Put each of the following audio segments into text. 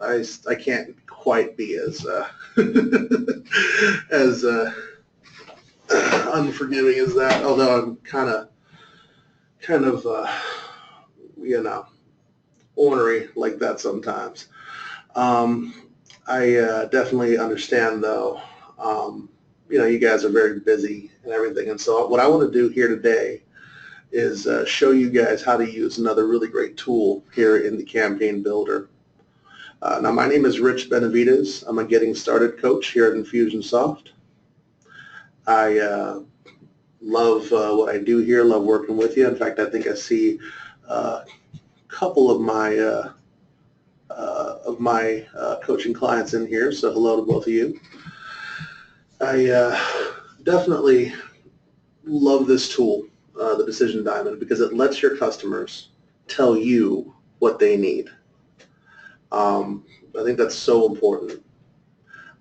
I can't quite be as as unforgiving as that. Although I'm kind of you know, ornery like that sometimes. Um, I definitely understand though. You know, you guys are very busy and everything, and so what I want to do here today is show you guys how to use another really great tool here in the Campaign Builder. Now, my name is Rich Benavides. I'm a Getting Started coach here at Infusionsoft. I love what I do here, love working with you. In fact, I think I see a couple of my coaching clients in here, so hello to both of you. I definitely love this tool, the Decision Diamond, because it lets your customers tell you what they need. I think that's so important.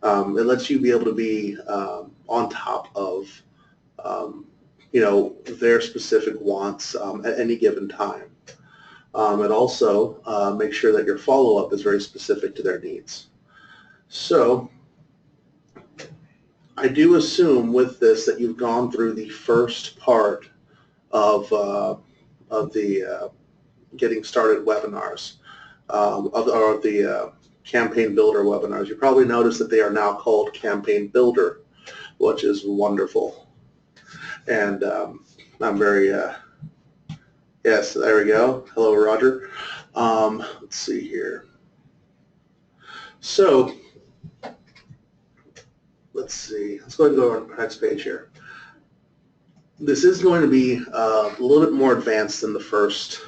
It lets you be able to be on top of you know, their specific wants at any given time. And also make sure that your follow-up is very specific to their needs. So I do assume with this that you've gone through the first part of the Getting Started webinars, or the Campaign Builder webinars. You probably noticed that they are now called Campaign Builder, which is wonderful. And I'm very, yes, there we go. Hello, Roger. Let's see here. So let's see. Let's go ahead and go on the next page here. This is going to be a little bit more advanced than the first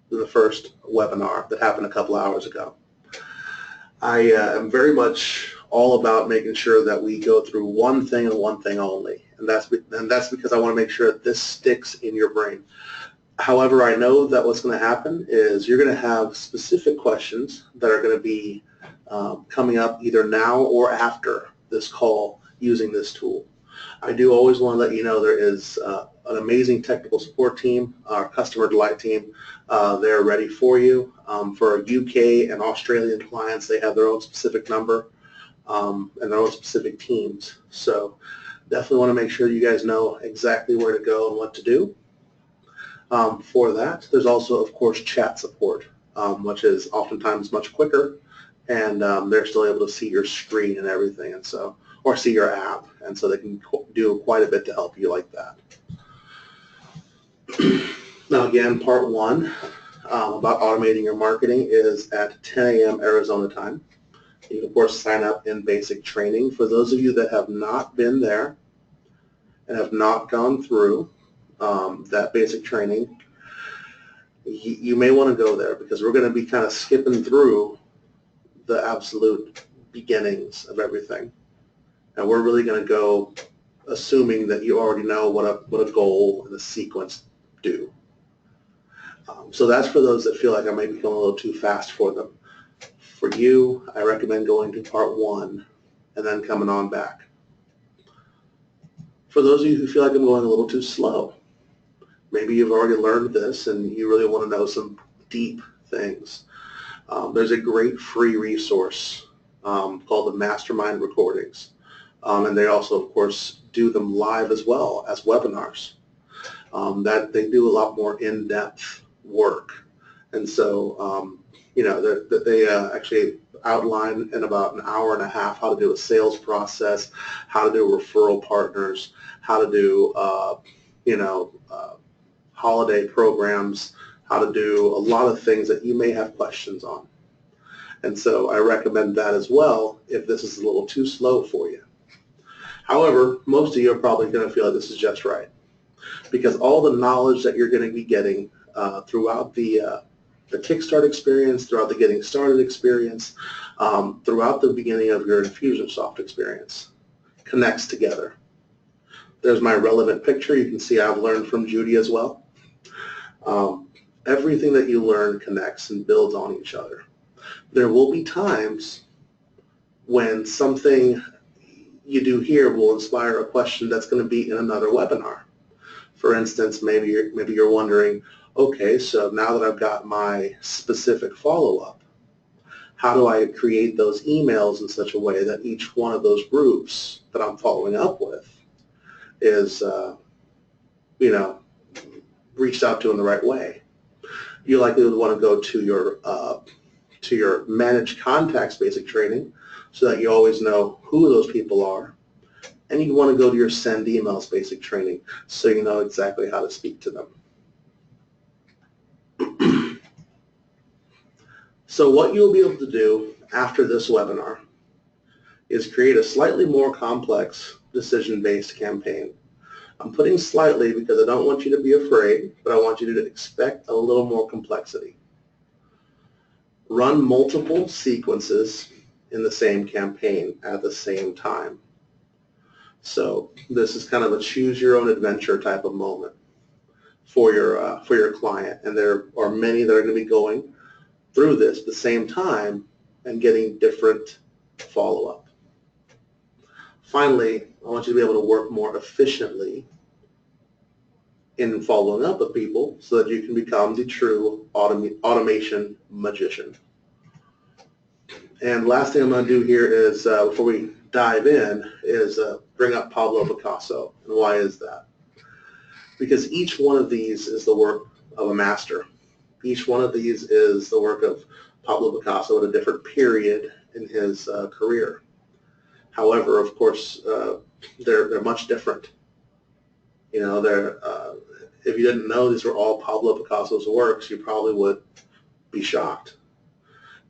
webinar that happened a couple hours ago. I am very much all about making sure that we go through one thing and one thing only, and that's because I want to make sure that this sticks in your brain. However, I know that what's going to happen is you're going to have specific questions that are going to be coming up either now or after this call using this tool. I do always want to let you know there is an amazing technical support team, our customer delight team. They're ready for you. For UK and Australian clients, they have their own specific number and their own specific teams. So definitely want to make sure you guys know exactly where to go and what to do. For that, there's also, of course, chat support, which is oftentimes much quicker, and they're still able to see your screen and everything, and so, or see your app, and so they can do quite a bit to help you like that. Now again, part one about automating your marketing is at 10 a.m. Arizona time. You can, of course, sign up in basic training. For those of you that have not been there and have not gone through that basic training, you may want to go there because we're going to be kind of skipping through the absolute beginnings of everything. And we're really going to go assuming that you already know what a goal and a sequence do. So that's for those that feel like I may be going a little too fast for them. For you, I recommend going to part one and then coming on back. For those of you who feel like I'm going a little too slow, maybe you've already learned this and you really want to know some deep things. There's a great free resource called the Mastermind Recordings. And they also, of course, do them live as well as webinars. That they do a lot more in-depth work. And so, you know, they actually outline in about an hour and a half how to do a sales process, how to do referral partners, how to do, you know, holiday programs, how to do a lot of things that you may have questions on. And so I recommend that as well if this is a little too slow for you. However, most of you are probably going to feel like this is just right, because all the knowledge that you're going to be getting throughout the Kickstart experience, throughout the Getting Started experience, throughout the beginning of your Infusionsoft experience connects together. There's my relevant picture. You can see I've learned from Judy as well. Everything that you learn connects and builds on each other. There will be times when something you do here will inspire a question that's going to be in another webinar. For instance, maybe you're wondering, okay, so now that I've got my specific follow-up, How do I create those emails in such a way that each one of those groups that I'm following up with is, reached out to in the right way? You likely would want to go to your managed contacts basic training so that you always know who those people are. And you want to go to your send emails basic training so you know exactly how to speak to them. So what you'll be able to do after this webinar is create a slightly more complex decision-based campaign. I'm putting slightly because I don't want you to be afraid, but I want you to expect a little more complexity. Run multiple sequences in the same campaign at the same time. So this is kind of a choose your own adventure type of moment for your client, and there are many that are going to be going through this at the same time and getting different follow-up. Finally, I want you to be able to work more efficiently in following up with people so that you can become the true automation magician. And last thing I'm going to do here is, before we dive in, is bring up Pablo Picasso. And why is that? Because each one of these is the work of a master. Each one of these is the work of Pablo Picasso at a different period in his career. However, of course, they're much different. If you didn't know these were all Pablo Picasso's works, you probably would be shocked.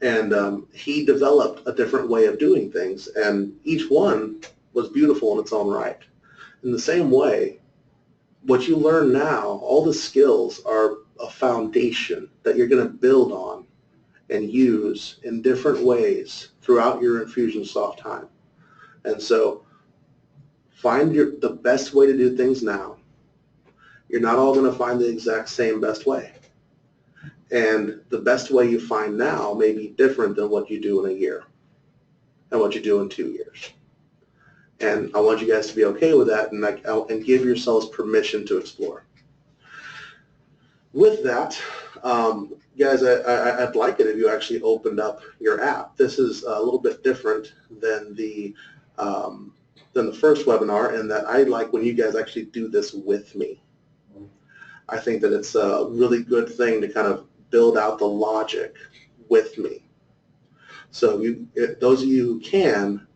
And he developed a different way of doing things, and each one was beautiful in its own right. In the same way, what you learn now, all the skills are a foundation that you're going to build on and use in different ways throughout your Infusionsoft time. And so find the best way to do things now. You're not all going to find the exact same best way. And the best way you find now may be different than what you do in a year and what you do in 2 years. And I want you guys to be okay with that and give yourselves permission to explore. With that, guys, I'd like it if you actually opened up your app. This is a little bit different than the first webinar, in that I like when you guys actually do this with me. I think that it's a really good thing to kind of build out the logic with me. So those of you who can,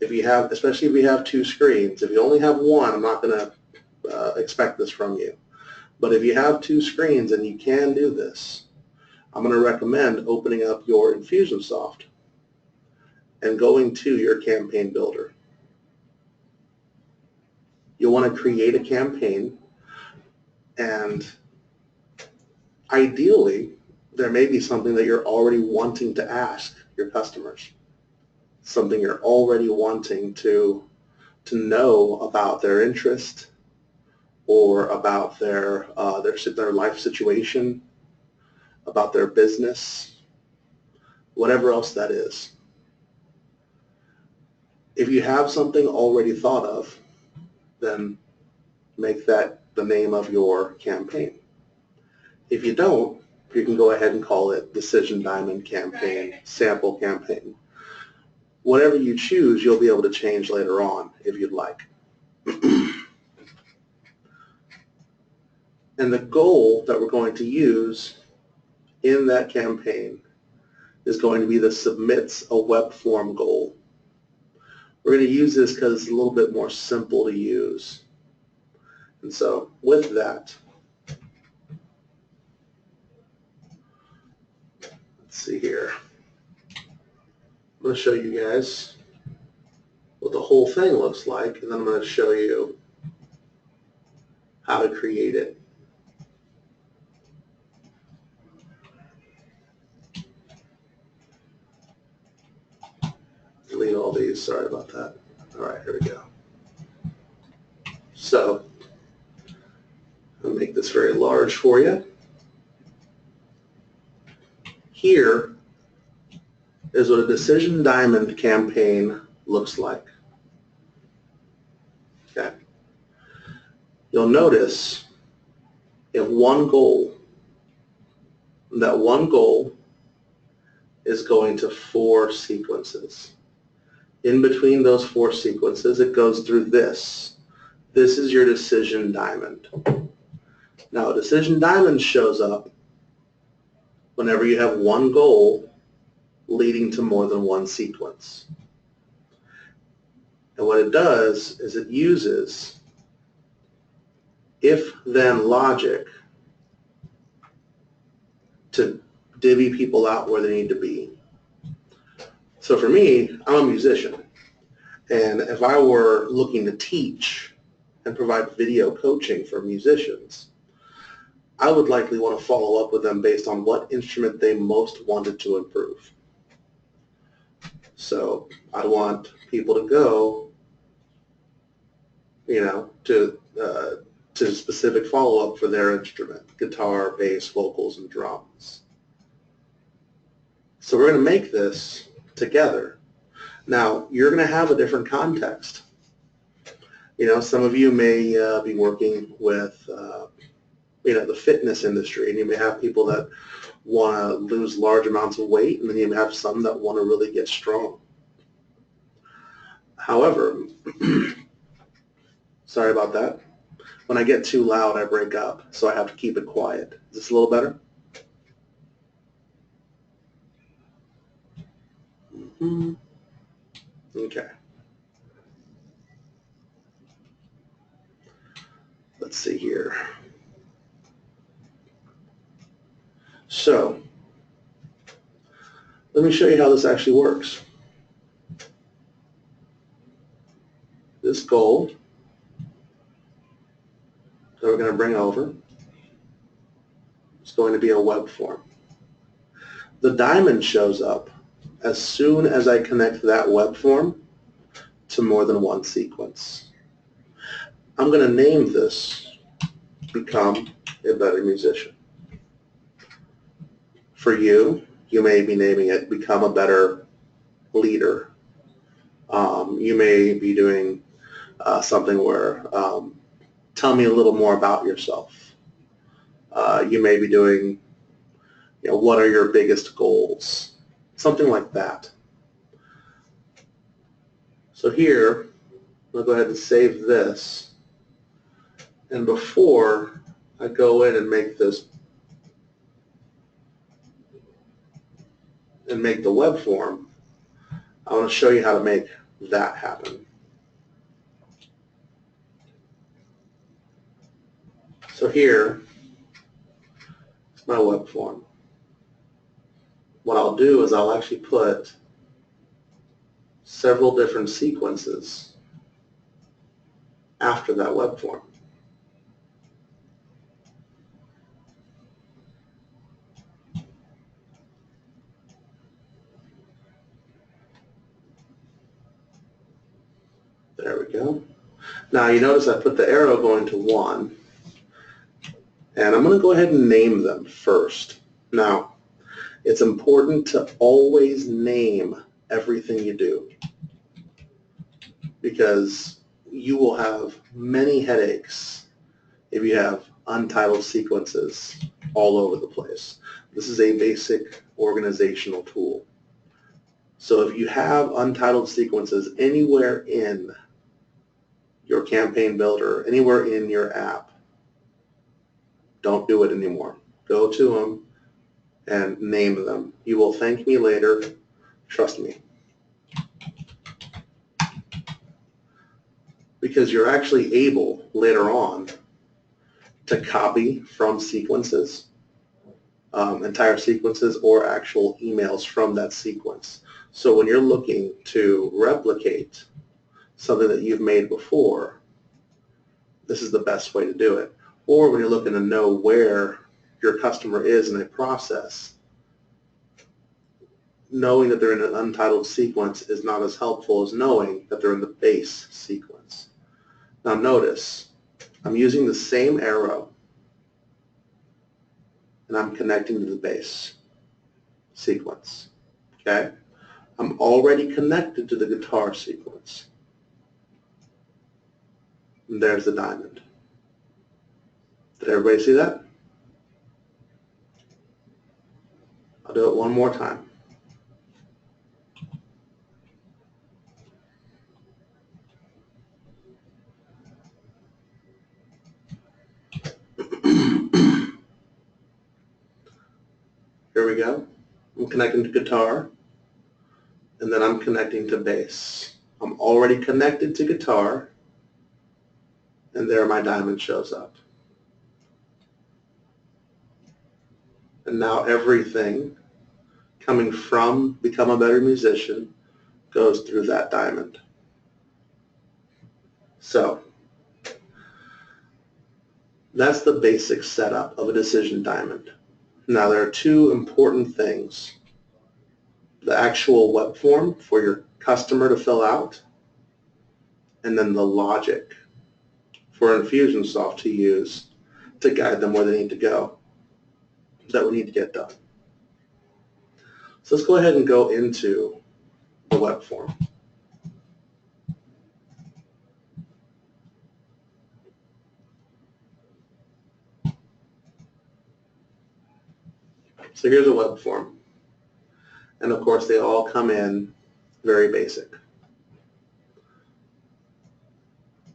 especially if you have 2 screens, if you only have one, I'm not going to expect this from you. But if you have 2 screens and you can do this, I'm going to recommend opening up your Infusionsoft and going to your campaign builder. You'll want to create a campaign, and ideally, there may be something that you're already wanting to ask your customers, something you're already wanting to know about their interest or about their life situation, about their business, whatever else that is. If you have something already thought of, then make that the name of your campaign. If you don't, you can go ahead and call it Decision Diamond Campaign, Sample Campaign. Whatever you choose, you'll be able to change later on if you'd like. And the goal that we're going to use in that campaign is going to be the submits a web form goal. We're going to use this because it's a little bit more simple to use. And so with that, let's see here. I'm going to show you guys what the whole thing looks like, and then I'm going to show you how to create it. Delete all these, sorry about that. All right, here we go. So, I'll make this very large for you. Here is what a Decision Diamond campaign looks like. Okay. You'll notice you have one goal. That one goal is going to 4 sequences. In between those 4 sequences, it goes through this. This is your decision diamond. Now, a decision diamond shows up whenever you have one goal leading to more than one sequence. And what it does is it uses if-then logic to divvy people out where they need to be. So for me, I'm a musician. And if I were looking to teach and provide video coaching for musicians, I would likely want to follow up with them based on what instrument they most wanted to improve. So I'd want people to go, to specific follow-up for their instrument: guitar, bass, vocals, and drums. So we're going to make this together. Now, you're going to have a different context. Some of you may be working with, the fitness industry, and you may have people that want to lose large amounts of weight, and then you may have some that want to really get strong. However, sorry about that. When I get too loud, I break up, so I have to keep it quiet. Is this a little better? Okay. Let's see here. So, let me show you how this actually works. This goal that we're going to bring over is going to be a web form. The diamond shows up as soon as I connect that web form to more than one sequence. I'm going to name this Become a Better Musician. For you, you may be naming it Become a Better Leader. You may be doing something where tell me a little more about yourself. You may be doing, what are your biggest goals? Something like that. So here, I'll go ahead and save this. And before I go in and make this, and make the web form, I want to show you how to make that happen. So here is my web form. What I'll do is I'll actually put several different sequences after that web form. There we go. Now you notice I put the arrow going to 1, and I'm going to go ahead and name them first. Now, it's important to always name everything you do, because you will have many headaches if you have untitled sequences all over the place. This is a basic organizational tool. So if you have untitled sequences anywhere in your campaign builder, anywhere in your app, don't do it anymore. Go to them and name them. You will thank me later. Trust me. Because you're actually able later on to copy from sequences, entire sequences, or actual emails from that sequence. So when you're looking to replicate something that you've made before, this is the best way to do it. Or when you're looking to know where your customer is in a process, knowing that they're in an untitled sequence is not as helpful as knowing that they're in the base sequence. Now notice, I'm using the same arrow, and I'm connecting to the base sequence. Okay? I'm already connected to the guitar sequence. And there's the diamond. Did everybody see that? I'll do it one more time. we go. I'm connecting to guitar, and then I'm connecting to bass. I'm already connected to guitar, and there my diamond shows up. And now everything coming from Become a Better Musician goes through that diamond. So that's the basic setup of a decision diamond. Now there are two important things. The actual web form for your customer to fill out, and then the logic for Infusionsoft to use to guide them where they need to go, that we need to get done. So let's go ahead and go into the web form. So here's a web form. And of course they all come in very basic.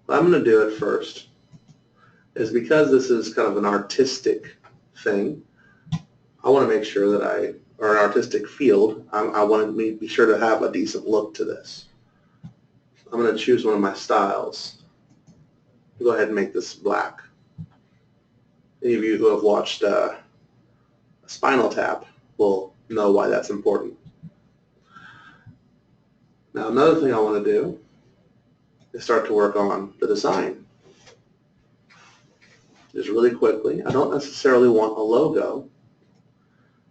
What I'm going to do at first is, because this is kind of an artistic thing, I want to make sure that or an artistic field, I want to be sure to have a decent look to this. I'm going to choose one of my styles. Go ahead and make this black. Any of you who have watched Spinal Tap will know why that's important. Now another thing I want to do is start to work on the design. Just really quickly, I don't necessarily want a logo.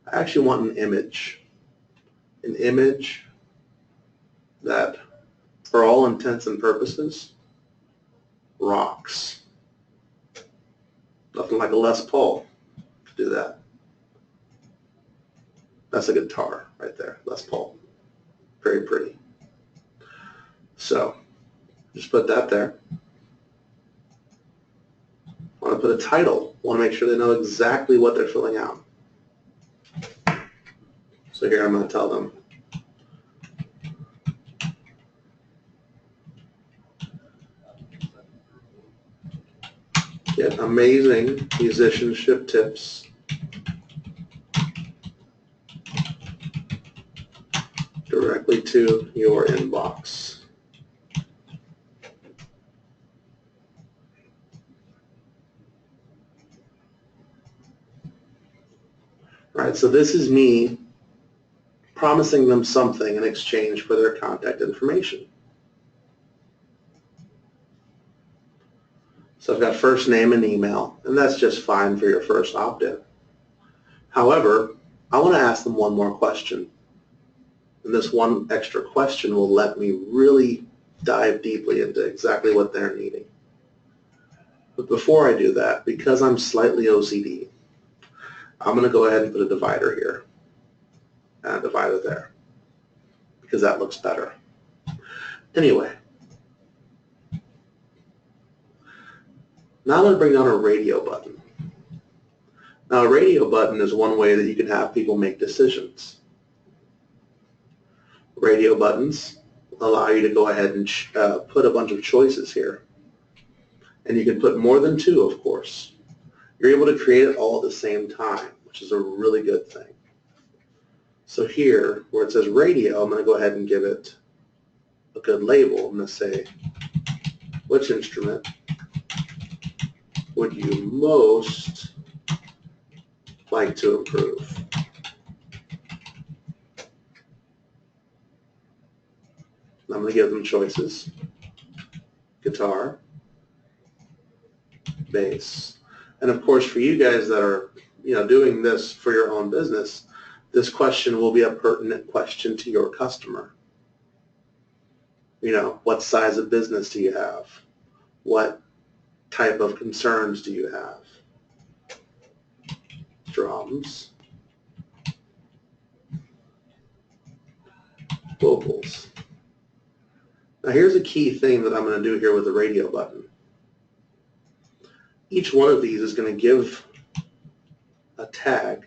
I actually want an image. An image that, for all intents and purposes, rocks. Nothing like a Les Paul to do that. That's a guitar right there, Les Paul. Very pretty. So, just put that there. I want to put a title. I want to make sure they know exactly what they're filling out. So here I'm going to tell them, get amazing musicianship tips directly to your inbox. All right, so this is me promising them something in exchange for their contact information. So I've got first name and email, and that's just fine for your first opt-in. However, I want to ask them one more question. And this one extra question will let me really dive deeply into exactly what they're needing. But before I do that, because I'm slightly OCD, I'm going to go ahead and put a divider here and a divider there, because that looks better. Anyway, now I'm going to bring down a radio button. Now a radio button is one way that you can have people make decisions. Radio buttons allow you to go ahead and put a bunch of choices here. And you can put more than two, of course. You're able to create it all at the same time, which is a really good thing. So here, where it says radio, I'm going to go ahead and give it a good label. I'm going to say, which instrument would you most like to improve? I'm going to give them choices: guitar, bass. And of course, for you guys that are doing this for your own business, this question will be a pertinent question to your customer. What size of business do you have? What type of concerns do you have? Drums, vocals. Now here's a key thing that I'm going to do here with the radio button. Each one of these is going to give a tag.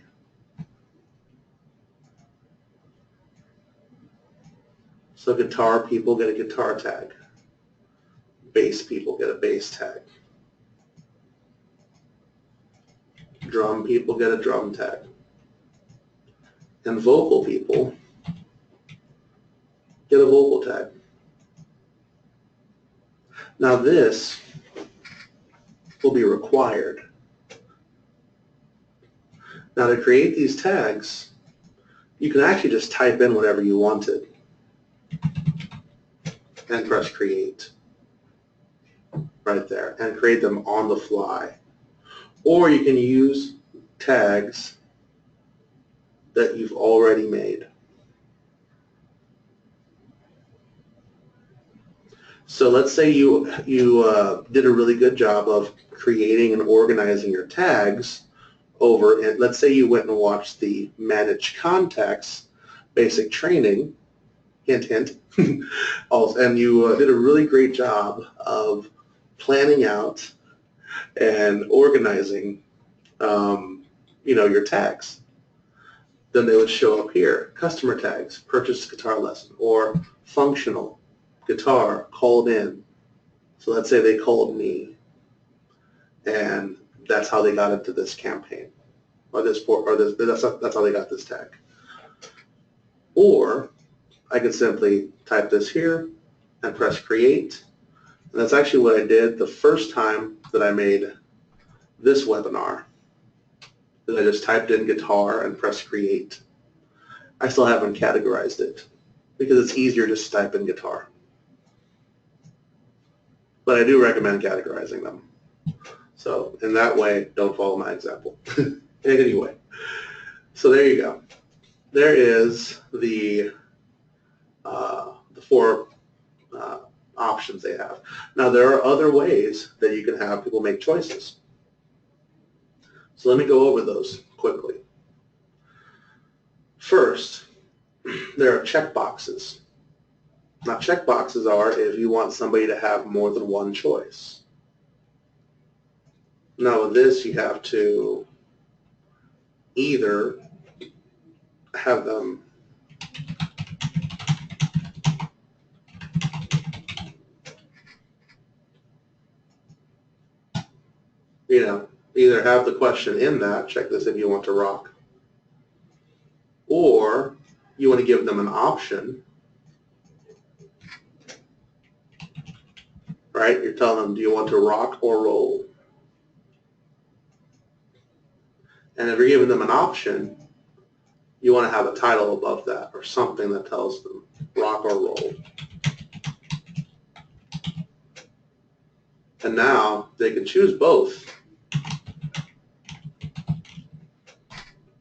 So guitar people get a guitar tag. Bass people get a bass tag. Drum people get a drum tag. and vocal people get a vocal tag. Now this will be required. Now to create these tags, you can actually just type in whatever you wanted and press create right there and create them on the fly. Or you can use tags that you've already made. So let's say you did a really good job of creating and organizing your tags over, and let's say you went and watched the Manage Contacts basic training, hint, hint, and you did a really great job of planning out and organizing, your tags. Then they would show up here, customer tags, purchased guitar lesson, or functional, guitar, called in. So let's say they called me, and that's how they got into this campaign, or that's how they got this tag. Or I could simply type this here and press create. And that's actually what I did the first time that I made this webinar. That I just typed in guitar and pressed create. I still haven't categorized it because it's easier just to type in guitar. But I do recommend categorizing them. So in that way, don't follow my example. Anyway, so there you go. There is the 4 options they have. Now there are other ways that you can have people make choices. So let me go over those quickly. First, there are checkboxes. Now checkboxes are if you want somebody to have more than one choice. Now with this you have to either have them either have the question in that, check this if you want to rock, or you want to give them an option, right? You're telling them, do you want to rock or roll? And if you're giving them an option, you want to have a title above that or something that tells them rock or roll. And now they can choose both.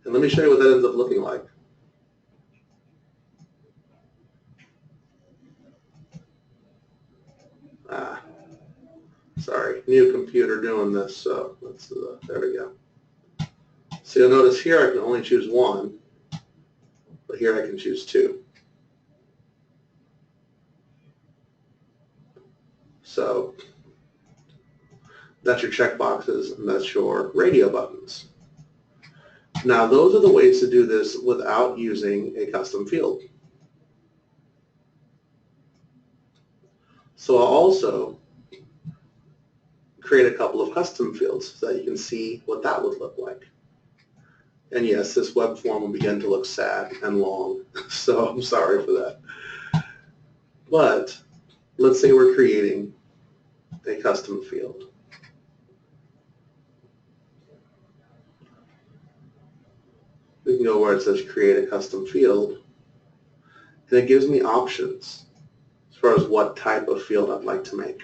And let me show you what that ends up looking like. Sorry, new computer doing this, so let's, there we go. So you'll notice here I can only choose one, but here I can choose 2. So that's your checkboxes, and that's your radio buttons. Now those are the ways to do this without using a custom field. So I'll also create a couple of custom fields so that you can see what that would look like. And yes, this web form will begin to look sad and long, so I'm sorry for that. But let's say we're creating a custom field. We can go where it says create a custom field, and it gives me options as far as what type of field I'd like to make.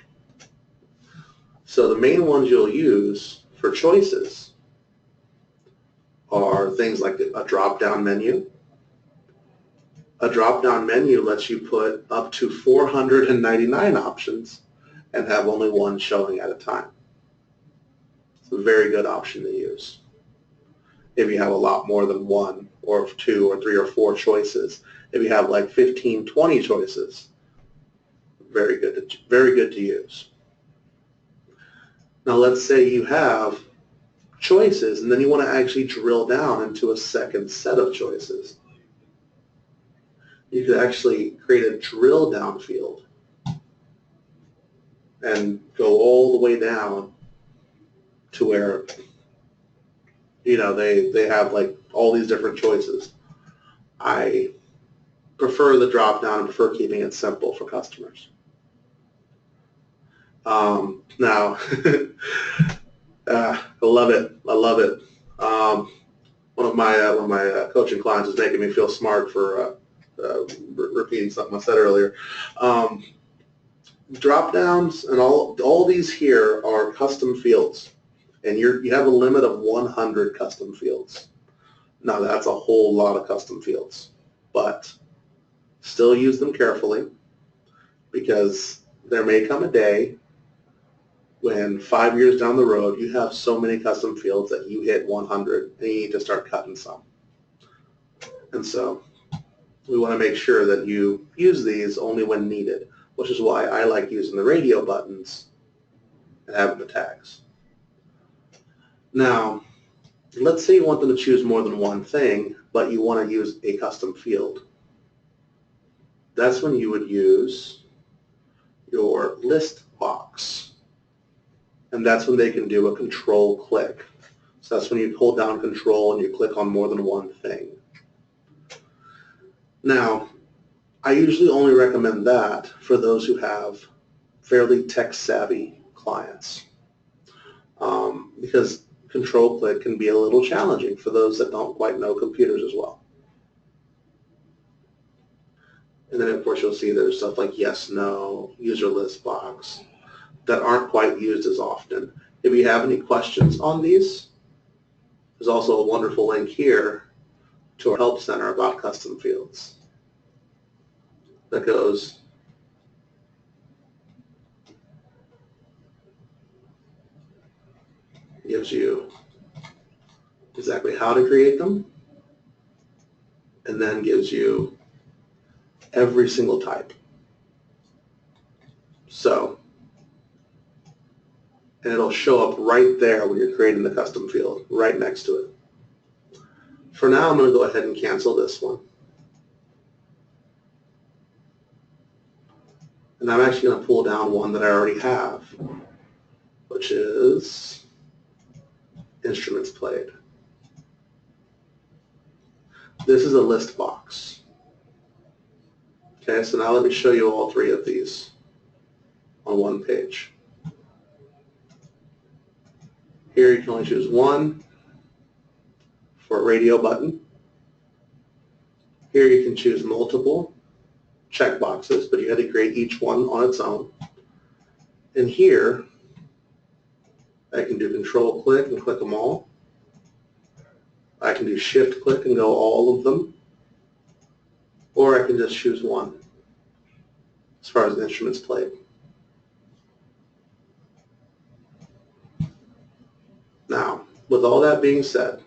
So the main ones you'll use for choices are things like a drop-down menu. A drop-down menu lets you put up to 499 options and have only one showing at a time. It's a very good option to use if you have a lot more than 1 or 2 or 3 or 4 choices. If you have like 15, 20 choices, very good to use. Now let's say you have choices and then you want to actually drill down into a second set of choices. You could actually create a drill down field and go all the way down to where they have like all these different choices. I prefer the drop-down and prefer keeping it simple for customers. Now, I love it. I love it. One of my coaching clients is making me feel smart for repeating something I said earlier. Drop downs and all these here are custom fields, and you have a limit of 100 custom fields. Now that's a whole lot of custom fields, but still use them carefully, because there may come a day when 5 years down the road you have so many custom fields that you hit 100 and you need to start cutting some. And so we want to make sure that you use these only when needed, which is why I like using the radio buttons and having the tags. Now, let's say you want them to choose more than one thing, but you want to use a custom field. That's when you would use your list box. And that's when they can do a control click. So that's when you hold down control and you click on more than one thing. Now, I usually only recommend that for those who have fairly tech-savvy clients, because control click can be a little challenging for those that don't quite know computers as well. And then, of course, you'll see there's stuff like yes, no, user list box that aren't quite used as often. If you have any questions on these, there's also a wonderful link here to our help center about custom fields that gives you exactly how to create them, and then gives you every single type. So, and it'll show up right there when you're creating the custom field, right next to it. For now, I'm going to go ahead and cancel this one. And I'm actually going to pull down one that I already have, which is instruments played. This is a list box. Okay, so now let me show you all three of these on one page. Here you can only choose one for a radio button. Here you can choose multiple checkboxes, but you had to create each one on its own. And here, I can do control click and click them all. I can do shift click and go all of them. Or I can just choose one as far as the instruments played. Now, with all that being said,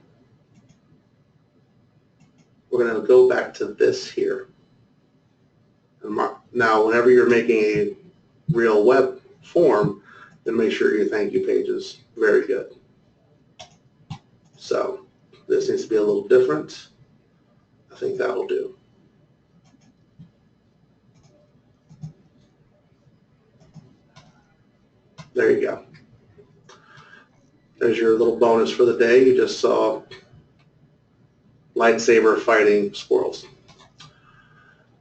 we're going to go back to this here. Now, whenever you're making a real web form, then make sure your thank you page is very good. So this needs to be a little different. I think that'll do. There you go. There's your little bonus for the day. You just saw lightsaber fighting squirrels.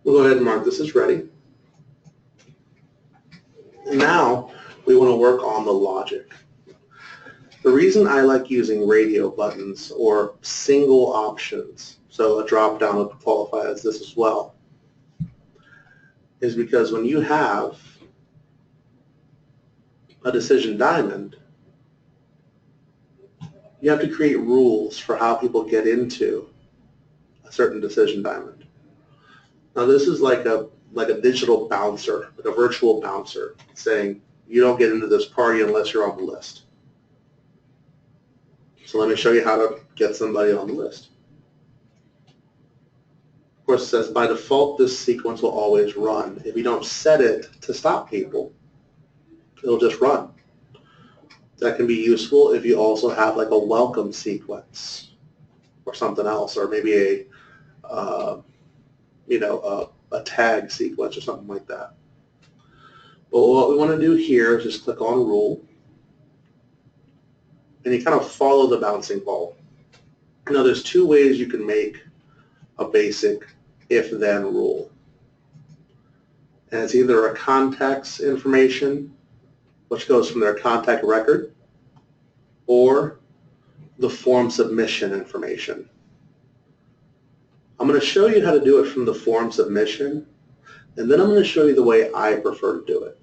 We'll go ahead and mark this as ready. Now we want to work on the logic. The reason I like using radio buttons or single options, so a drop-down would qualify as this as well, is because when you have a decision diamond, you have to create rules for how people get into a certain decision diamond. Now this is like a digital bouncer, like a virtual bouncer, saying you don't get into this party unless you're on the list. So let me show you how to get somebody on the list. Of course, it says by default this sequence will always run. If you don't set it to stop people, it'll just run. That can be useful if you also have like a welcome sequence or something else, or maybe a tag sequence or something like that. But what we want to do here is just click on rule, and you kind of follow the bouncing ball. Now there's two ways you can make a basic if-then rule. And it's either a contact's information, which goes from their contact record, or the form submission information. I'm going to show you how to do it from the form submission, and then I'm going to show you the way I prefer to do it.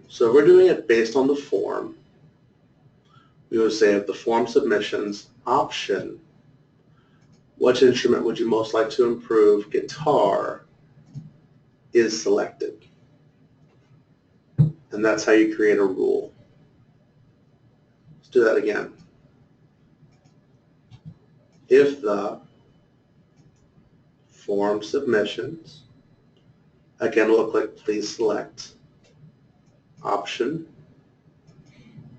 So if we're doing it based on the form, we would say if the form submissions option, which instrument would you most like to improve? Guitar is selected. And that's how you create a rule. Let's do that again. If the form submissions, again we'll click please select, option,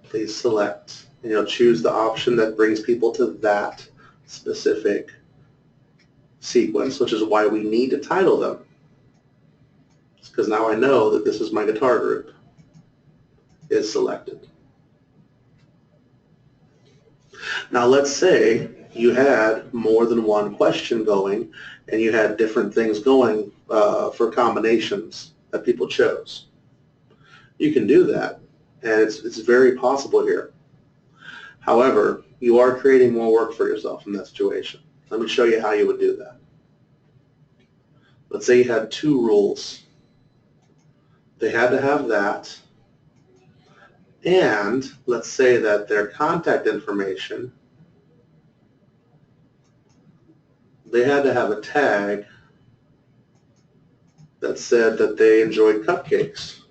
please select, and you'll choose the option that brings people to that specific sequence, which is why we need to title them. It's because now I know that this is my guitar group, is selected. Now let's say you had more than one question going and you had different things going for combinations that people chose. You can do that, and it's very possible here. However, you are creating more work for yourself in that situation. Let me show you how you would do that. Let's say you had two rules. They had to have that, and let's say that their contact information, they had to have a tag that said that they enjoyed cupcakes.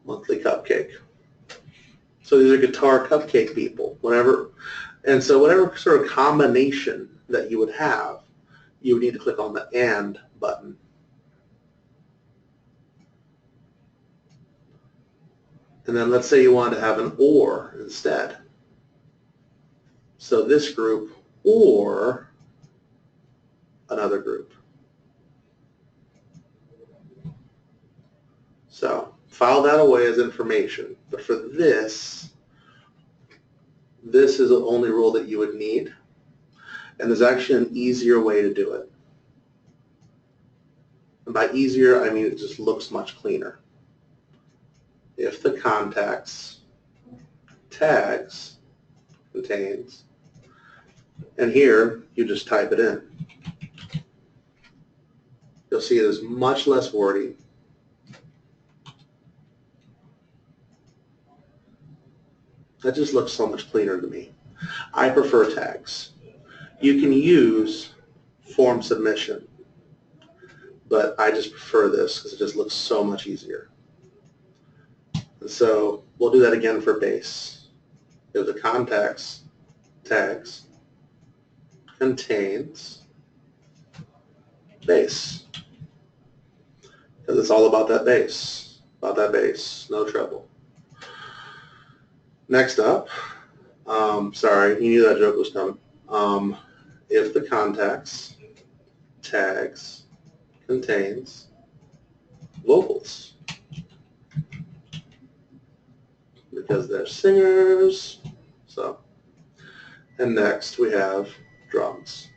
Monthly cupcake. So these are guitar cupcake people, whatever. And so whatever sort of combination that you would have, you would need to click on the AND button. And then let's say you wanted to have an OR instead. So this group or another group. So file that away as information. But for this is the only rule that you would need. And there's actually an easier way to do it. And by easier, I mean it just looks much cleaner. If the contacts tags contains, and here you just type it in. You'll see it is much less wordy. That just looks so much cleaner to me. I prefer tags. You can use form submission, but I just prefer this because it just looks so much easier. And so we'll do that again for base. If the contacts tags contains base, because it's all about that base, no trouble. Next up, sorry, you knew that joke was coming. If the contacts tags contains vocals, because they're singers. So, and next we have drums.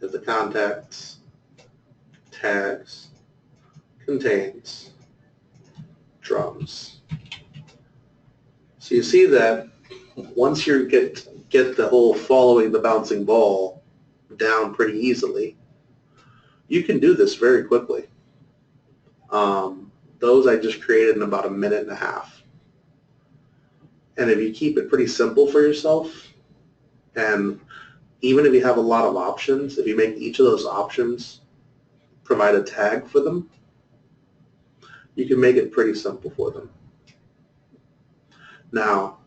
If the contacts tags contains drums. So you see that once you get the whole following the bouncing ball down pretty easily, you can do this very quickly. Those I just created in about a minute and a half. And if you keep it pretty simple for yourself, and even if you have a lot of options, if you make each of those options provide a tag for them, you can make it pretty simple for them. Now,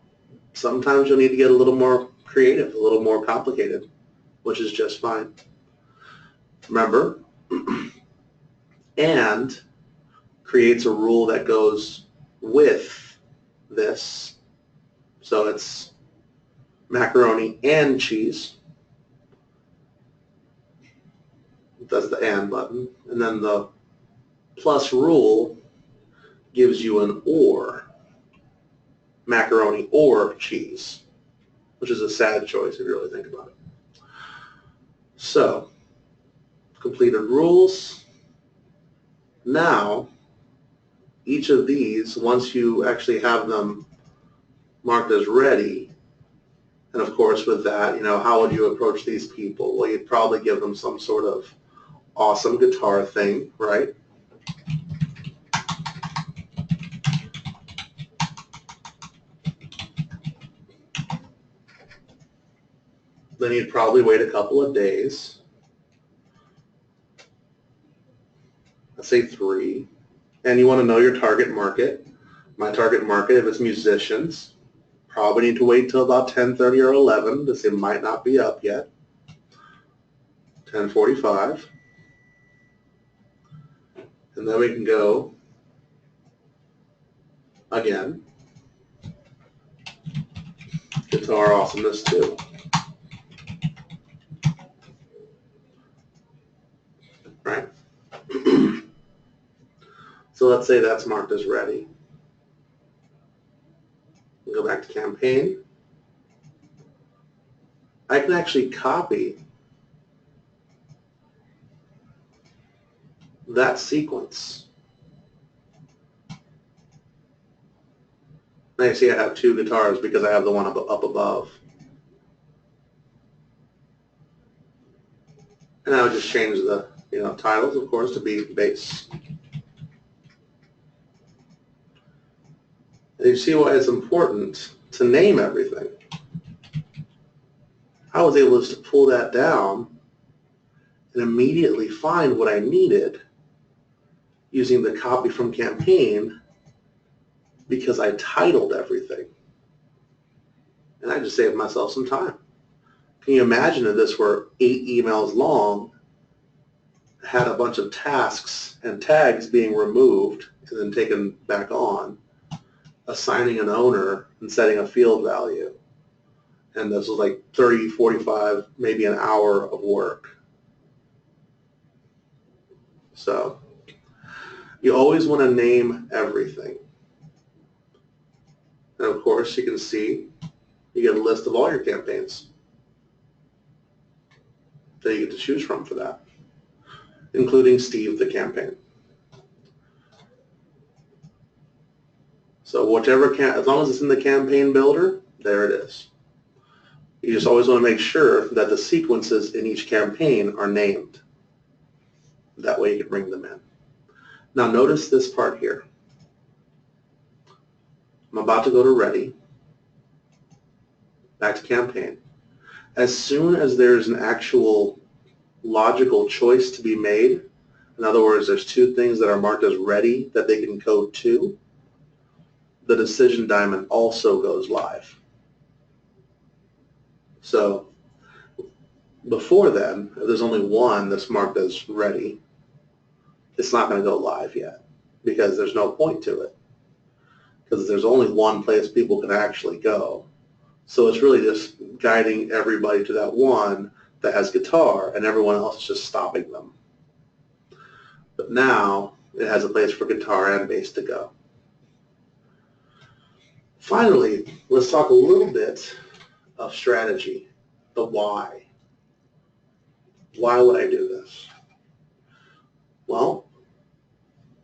sometimes you'll need to get a little more creative, a little more complicated, which is just fine. Remember, and creates a rule that goes with this. So it's macaroni and cheese. That's the and button. And then the plus rule gives you an or, macaroni or cheese. which is a sad choice if you really think about it. So, completed rules. Now, each of these, once you actually have them marked as ready, and of course with that, how would you approach these people? Well, you'd probably give them some sort of awesome guitar thing, right? Then you'd probably wait a couple of days. Let's say 3. And you want to know your target market. My target market, if it's musicians, probably need to wait till about 10:30 or 11 because they might not be up yet. 10:45. And then we can go again. Guitar awesomeness 2. Right? So let's say that's marked as ready. We'll go back to campaign. I can actually copy that sequence. Now you see I have 2 guitars because I have the one up above. And I would just change the titles, of course, to be bass. And you see why it's important to name everything. I was able to pull that down and immediately find what I needed using the copy from campaign because I titled everything. And I just saved myself some time. Can you imagine if this were 8 emails long, had a bunch of tasks and tags being removed and then taken back on, assigning an owner and setting a field value. And this was like 30, 45, maybe an hour of work. So you always want to name everything. And of course, you can see you get a list of all your campaigns that you get to choose from for that, including Steve the campaign. So whichever as long as it's in the campaign builder, there it is. You just always want to make sure that the sequences in each campaign are named. That way you can bring them in. Now notice this part here. I'm about to go to ready, back to campaign. As soon as there's an actual logical choice to be made, in other words, there's 2 things that are marked as ready that they can code to, the decision diamond also goes live. So before then, if there's only one that's marked as ready, it's not going to go live yet because there's no point to it. Because there's only one place people can actually go. So it's really just guiding everybody to that one that has guitar, and everyone else is just stopping them. But now it has a place for guitar and bass to go. Finally, let's talk a little bit of strategy, the why. Why would I do this? Well,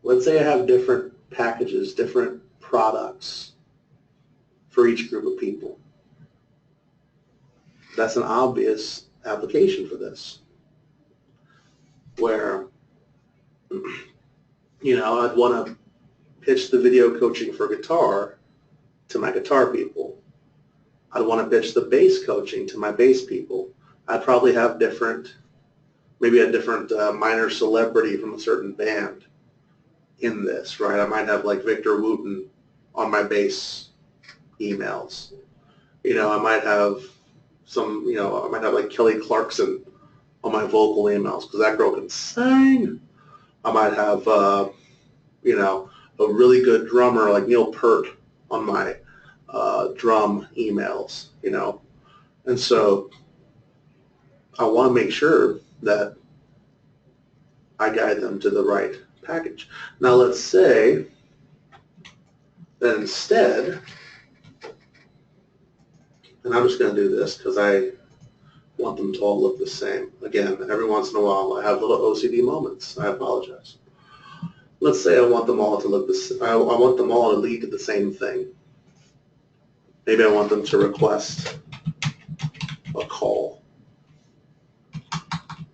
let's say I have different packages, different products for each group of people. That's an obvious application for this, where I'd want to pitch the video coaching for guitar to my guitar people. I'd want to pitch the bass coaching to my bass people. I'd probably have maybe a different minor celebrity from a certain band in this, right? I might have like Victor Wooten on my bass emails. I might have I might have like Kelly Clarkson on my vocal emails because that girl can sing. I might have, a really good drummer like Neil Peart on my drum emails, And so I want to make sure that I guide them to the right package. Now let's say that instead And I'm just going to do this because I want them to all look the same. Again, every once in a while I have little OCD moments. I apologize. Let's say I want them all to look I want them all to lead to the same thing. Maybe I want them to request a call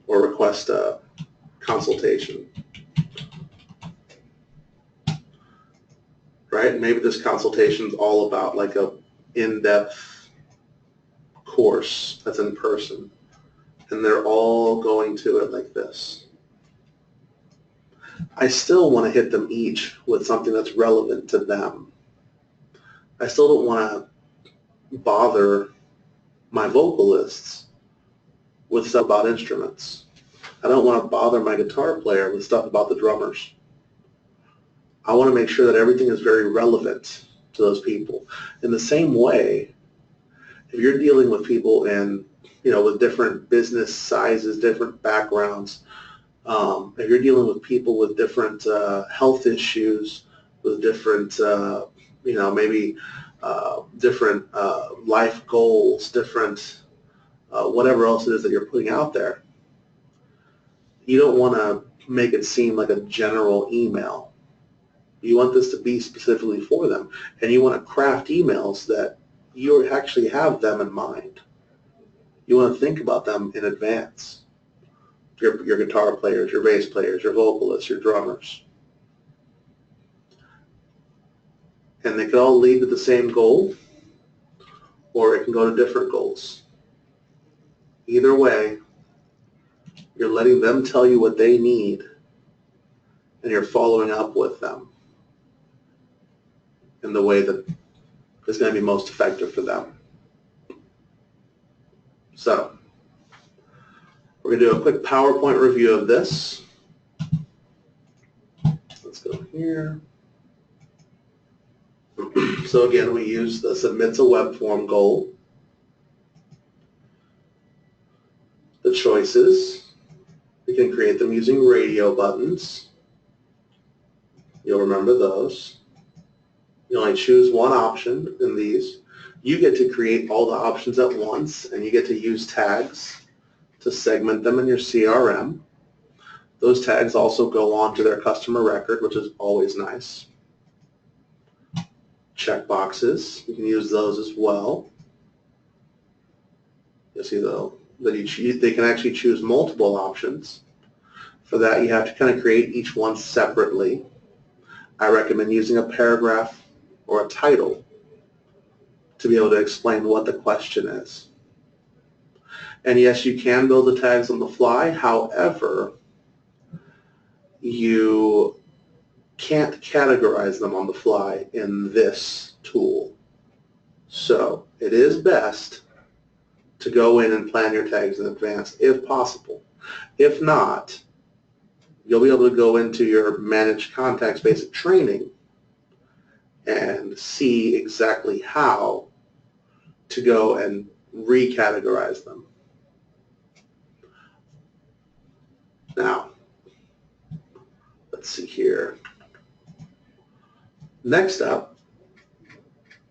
or request a consultation, right? Maybe this consultation is all about like a in-depth course that's in person, and they're all going to it like this. I still want to hit them each with something that's relevant to them. I still don't want to bother my vocalists with stuff about instruments. I don't want to bother my guitar player with stuff about the drummers. I want to make sure that everything is very relevant to those people. In the same way, if you're dealing with people with different business sizes, different backgrounds, if you're dealing with people with different health issues, with different, maybe different life goals, different whatever else it is that you're putting out there, you don't want to make it seem like a general email. You want this to be specifically for them, and you want to craft emails that you actually have them in mind. You want to think about them in advance. Your guitar players, your bass players, your vocalists, your drummers. And they could all lead to the same goal, or it can go to different goals. Either way, you're letting them tell you what they need, and you're following up with them in the way that is going to be most effective for them. So, we're going to do a quick PowerPoint review of this. Let's go here. So again, we use the submits a web form goal. The choices, we can create them using radio buttons. You'll remember those. You only choose one option in these. You get to create all the options at once, and you get to use tags to segment them in your CRM. Those tags also go on to their customer record, which is always nice. Checkboxes, you can use those as well. You'll see though that they can actually choose multiple options. For that, you have to kind of create each one separately. I recommend using a paragraph or a title to be able to explain what the question is. And yes, you can build the tags on the fly. However, you can't categorize them on the fly in this tool. So it is best to go in and plan your tags in advance if possible. If not, you'll be able to go into your Managed Contacts Basic Training and see exactly how to go and recategorize them. Now, let's see here. Next up,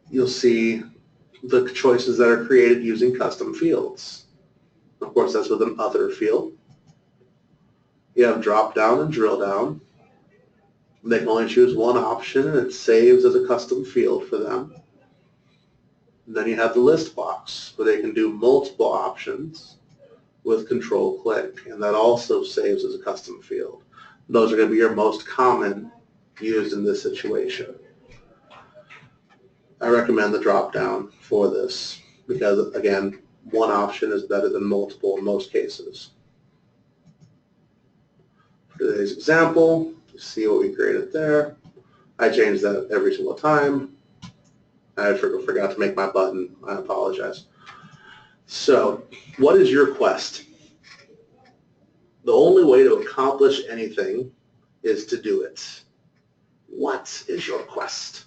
you'll see the choices that are created using custom fields. Of course, that's with an other field. You have drop down and drill down. They can only choose one option, and it saves as a custom field for them. And then you have the list box, where they can do multiple options with control click, and that also saves as a custom field. Those are going to be your most common used in this situation. I recommend the drop down for this because, again, one option is better than multiple in most cases. For today's example, you see what we created there. I change that every single time. I forgot to make my button. I apologize. So, what is your quest? The only way to accomplish anything is to do it. What is your quest?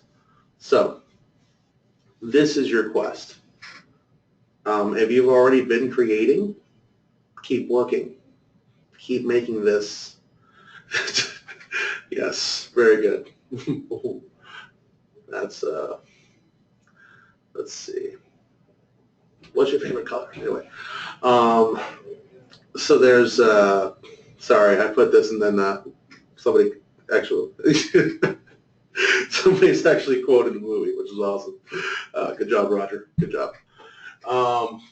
So, this is your quest. If you've already been creating, keep working. Keep making this. Yes, very good. That's, let's see. What's your favorite color? Anyway, so there's, sorry, I put this and then somebody actually, somebody's actually quoted the movie, which is awesome. Good job, Roger. Good job. Um,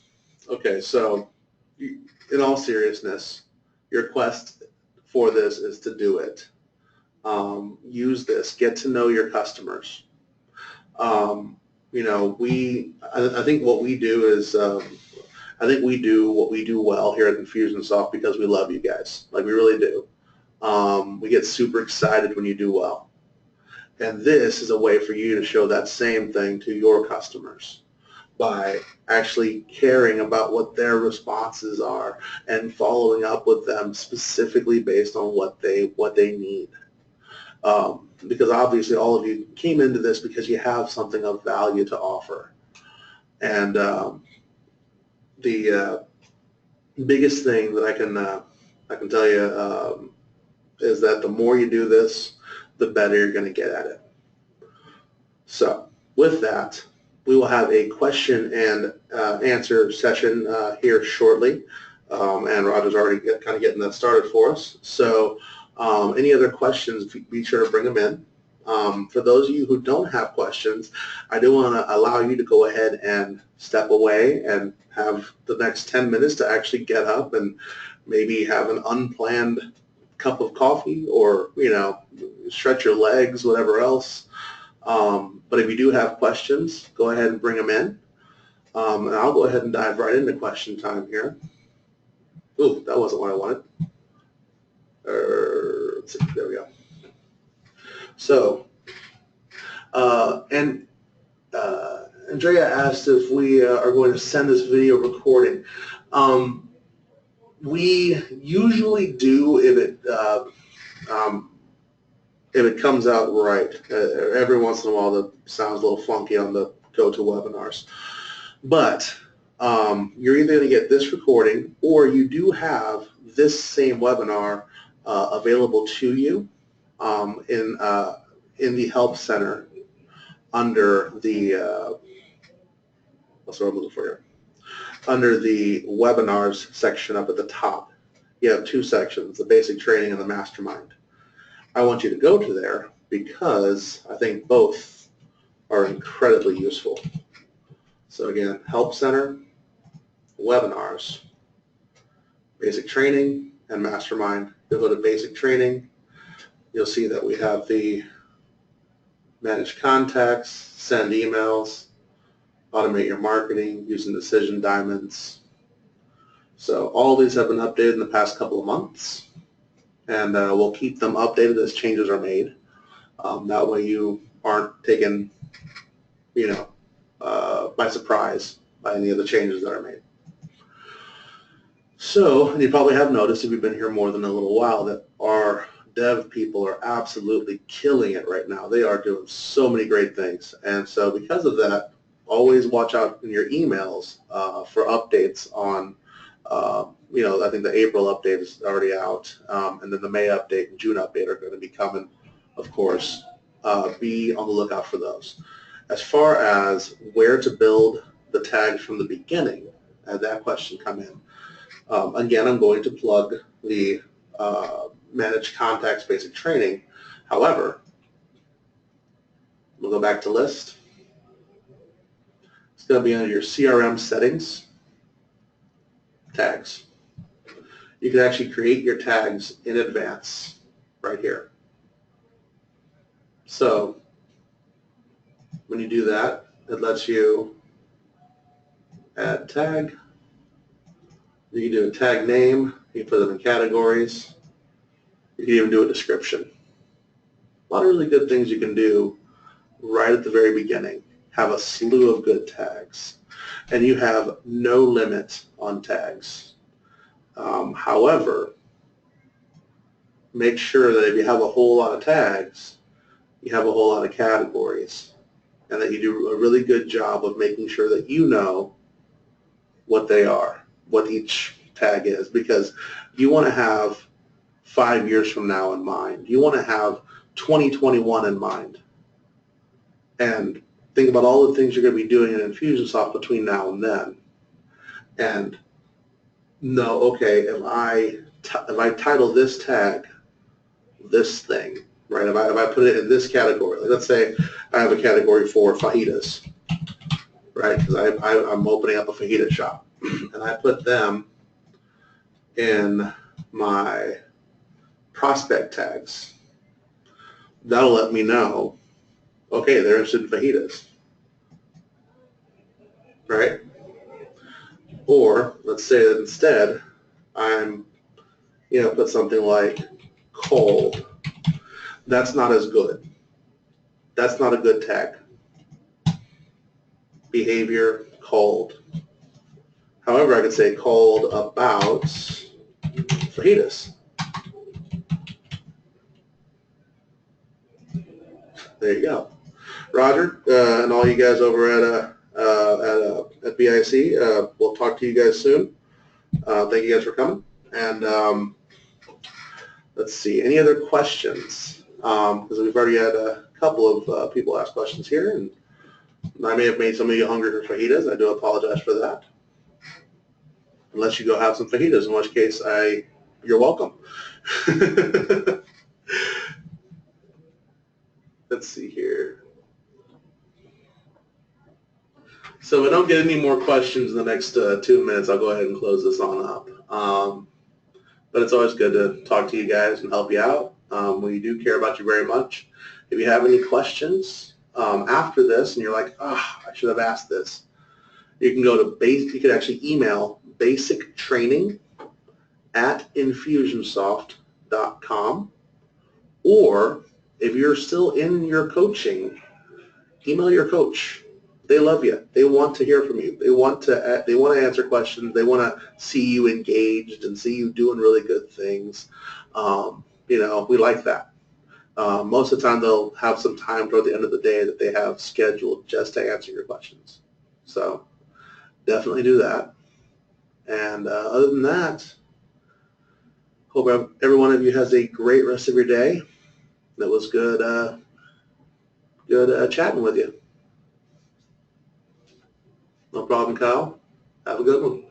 okay, so in all seriousness, your quest for this is to do it. Use this. Get to know your customers. You know, I think what we do is, I think we do what we do well here at Infusionsoft because we love you guys. Like, we really do. We get super excited when you do well. And this is a way for you to show that same thing to your customers by actually caring about what their responses are and following up with them specifically based on what they need. Because obviously all of you came into this because you have something of value to offer. And the biggest thing that I can tell you is that the more you do this, the better you're going to get at it. So with that, we will have a question and answer session here shortly, and Roger's already kind of getting that started for us. So any other questions, be sure to bring them in. For those of you who don't have questions, I do want to allow you to go ahead and step away and have the next 10 minutes to actually get up and maybe have an unplanned cup of coffee or, you know, stretch your legs, whatever else. But if you do have questions, go ahead and bring them in. And I'll go ahead and dive right into question time here. Ooh, that wasn't what I wanted. Let's see, there we go. So, Andrea asked if we are going to send this video recording. We usually do if it comes out right. Every once in a while, that sounds a little funky on the GoToWebinars. But you're either going to get this recording, or you do have this same webinar available to you in the Help Center under the what's what I'm looking for here. Under the webinars section up at the top, you have two sections: the basic training and the mastermind. I want you to go to there because I think both are incredibly useful. So again, Help Center, webinars, basic training, and mastermind. You'll go to basic training. You'll see that we have the manage contacts, send emails, automate your marketing using decision diamonds. So all these have been updated in the past couple of months, and we'll keep them updated as changes are made. That way you aren't taken, you know, by surprise by any of the changes that are made. So, and you probably have noticed if you've been here more than a little while that our dev people are absolutely killing it right now. They are doing so many great things. And so because of that, always watch out in your emails for updates on, you know, I think the April update is already out, and then the May update and June update are going to be coming, of course. Be on the lookout for those. As far as where to build the tags from the beginning, had that question come in. Again, I'm going to plug the Manage Contacts Basic Training. However, we'll go back to list. It's going to be under your CRM settings, tags. You can actually create your tags in advance right here. So when you do that, it lets you add tag. You can do a tag name. You can put them in categories. You can even do a description. A lot of really good things you can do right at the very beginning. Have a slew of good tags. And you have no limit on tags. However, make sure that if you have a whole lot of tags, you have a whole lot of categories, and that you do a really good job of making sure that you know what they are, what each tag is, because you want to have 5 years from now in mind. You want to have 2021 in mind. And think about all the things you're going to be doing in Infusionsoft between now and then. and know, okay, if I title this tag this thing, right? If I put it in this category, like let's say I have a category for fajitas, right? Because I'm opening up a fajita shop, and I put them in my prospect tags. That'll let me know, okay, they're interested in fajitas, right? Or let's say that instead I'm, put something like cold. That's not as good. That's not a good tag. Behavior, cold. However, I could say cold about fajitas. There you go. Roger, and all you guys over at BIC, we'll talk to you guys soon. Thank you guys for coming. And let's see, any other questions? Because we've already had a couple of people ask questions here, and I may have made some of you hungry for fajitas. I do apologize for that. Unless you go have some fajitas, in which case you're welcome. Let's see here. So if I don't get any more questions in the next 2 minutes, I'll go ahead and close this on up. But it's always good to talk to you guys and help you out. We do care about you very much. If you have any questions after this and you're like, I should have asked this, you can go to you can actually email basictraining@infusionsoft.com, or if you're still in your coaching, email your coach. They love you. They want to hear from you. They want to answer questions. They want to see you engaged and see you doing really good things. We like that. Most of the time they'll have some time toward the end of the day that they have scheduled just to answer your questions. So definitely do that. And other than that, hope every one of you has a great rest of your day. That was good chatting with you. No problem, Kyle. Have a good one.